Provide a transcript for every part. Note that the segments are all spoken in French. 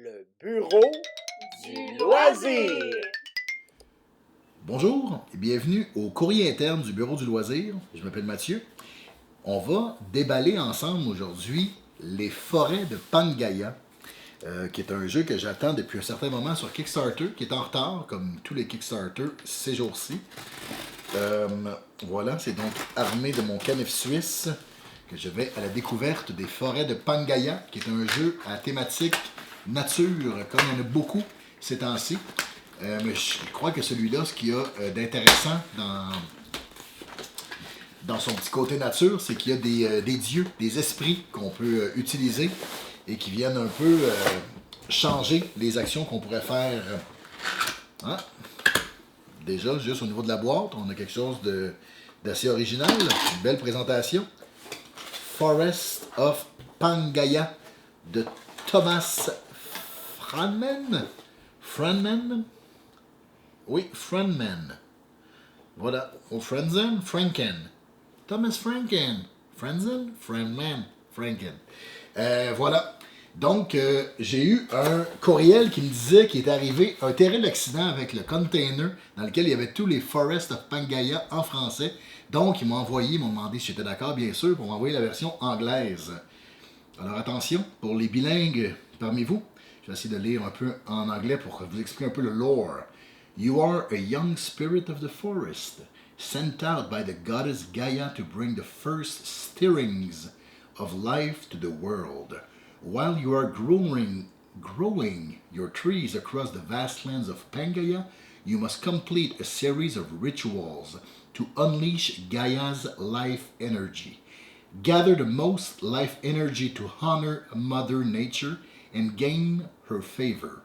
Le bureau du loisir. Bonjour et bienvenue au courrier interne du bureau du loisir. Je m'appelle Mathieu. On va déballer ensemble aujourd'hui les forêts de Pangaea, qui est un jeu que j'attends depuis un certain moment sur Kickstarter, qui est en retard, comme tous les Kickstarter ces jours-ci. Voilà, c'est donc armé de mon canif suisse que je vais à la découverte des forêts de Pangaea, qui est un jeu à thématique nature, comme il y en a beaucoup ces temps-ci. Mais je crois que celui-là, ce qu'il y a d'intéressant dans son petit côté nature, c'est qu'il y a des dieux, des esprits qu'on peut utiliser et qui viennent un peu changer les actions qu'on pourrait faire. Hein? Déjà, juste au niveau de la boîte, on a quelque chose d'assez original. Une belle présentation. Forest of Pangaea de Thomas Franman? Oui, Franman. Voilà. Ou Franken. Thomas Franken. Franman. Voilà. Donc, j'ai eu un courriel qui me disait qu'il est arrivé un terrible accident avec le container dans lequel il y avait tous les Forest of Pangaea en français. Donc, ils m'ont demandé si j'étais d'accord, bien sûr, pour m'envoyer la version anglaise. Alors, attention, pour les bilingues parmi vous, je vais essayer de lire un peu en anglais pour vous expliquer un peu le lore. You are a young spirit of the forest, sent out by the goddess Gaia to bring the first stirrings of life to the world. While you are growing your trees across the vast lands of Pangaea, you must complete a series of rituals to unleash Gaia's life energy. Gather the most life energy to honor Mother Nature and gain her favor.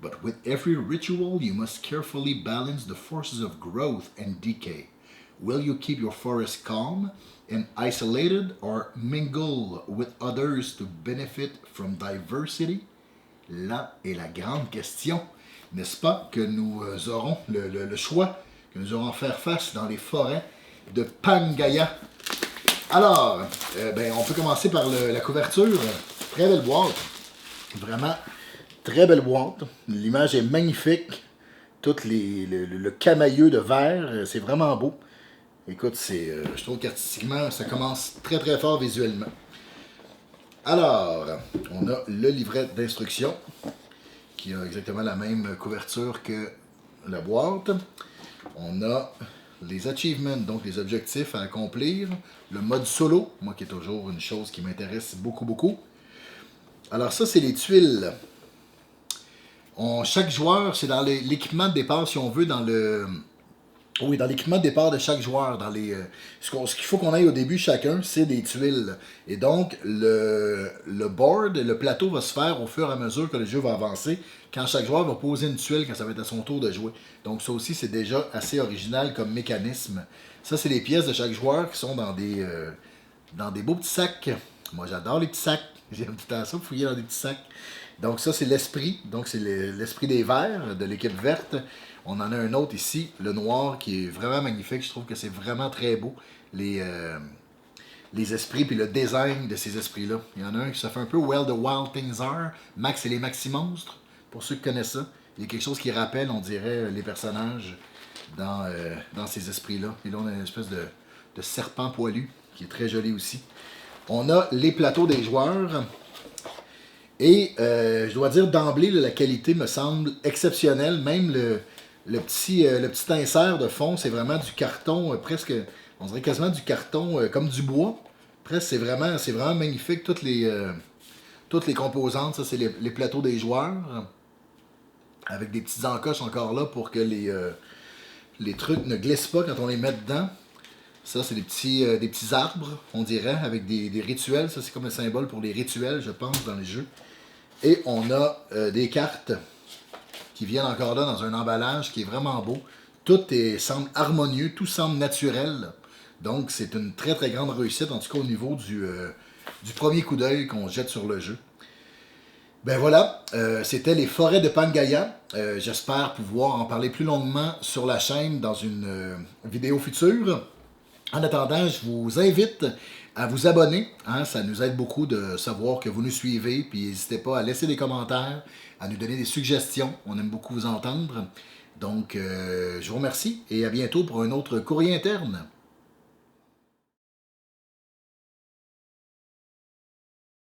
But with every ritual, you must carefully balance the forces of growth and decay. Will you keep your forest calm and isolated or mingle with others to benefit from diversity? Là est la grande question. N'est-ce pas que nous aurons le choix, que nous aurons à faire face dans les forêts de Pangaea? Alors, on peut commencer par la couverture. Très belle boîte. Vraiment, très belle boîte. L'image est magnifique. Tout le camailleux de verre, c'est vraiment beau. Écoute, je trouve qu'artistiquement, ça commence très très fort visuellement. Alors, on a le livret d'instructions qui a exactement la même couverture que la boîte. On a les achievements, donc les objectifs à accomplir. Le mode solo, moi qui est toujours une chose qui m'intéresse beaucoup, beaucoup. Alors ça, c'est les tuiles. Chaque joueur, c'est dans l'équipement de départ, si on veut, dans l'équipement de départ de chaque joueur. Ce qu'il faut qu'on aille au début chacun, c'est des tuiles. Et donc, le board, le plateau va se faire au fur et à mesure que le jeu va avancer, quand chaque joueur va poser une tuile quand ça va être à son tour de jouer. Donc ça aussi, c'est déjà assez original comme mécanisme. Ça, c'est les pièces de chaque joueur qui sont dans des beaux petits sacs. Moi, j'adore les petits sacs. J'aime tout le temps ça, fouiller dans des petits sacs. Donc ça, c'est l'esprit. Donc c'est l'esprit des verts, de l'équipe verte. On en a un autre ici, le noir, qui est vraiment magnifique. Je trouve que c'est vraiment très beau, les esprits, puis le design de ces esprits-là. Il y en a un qui se fait un peu Well, the Wild Things Are. Max et les Maxi-Monstres, pour ceux qui connaissent ça. Il y a quelque chose qui rappelle, on dirait, les personnages dans ces esprits-là. Et là, on a une espèce de serpent poilu, qui est très joli aussi. On a les plateaux des joueurs. Et je dois dire d'emblée, la qualité me semble exceptionnelle. Même le petit insert de fond, c'est vraiment du carton, presque, on dirait quasiment du carton comme du bois. Presque, c'est vraiment magnifique. Toutes les composantes, ça c'est les plateaux des joueurs. Avec des petites encoches encore là pour que les trucs ne glissent pas quand on les met dedans. Ça, c'est des petits arbres, on dirait, avec des rituels. Ça, c'est comme un symbole pour les rituels, je pense, dans les jeux. Et on a des cartes qui viennent encore là dans un emballage qui est vraiment beau. Tout semble harmonieux, tout semble naturel. Donc, c'est une très, très grande réussite, en tout cas au niveau du premier coup d'œil qu'on jette sur le jeu. Ben voilà, c'était les forêts de Pangaea. J'espère pouvoir en parler plus longuement sur la chaîne dans une vidéo future. En attendant, je vous invite à vous abonner. Hein, ça nous aide beaucoup de savoir que vous nous suivez. Puis n'hésitez pas à laisser des commentaires, à nous donner des suggestions. On aime beaucoup vous entendre. Donc, je vous remercie et à bientôt pour un autre courrier interne.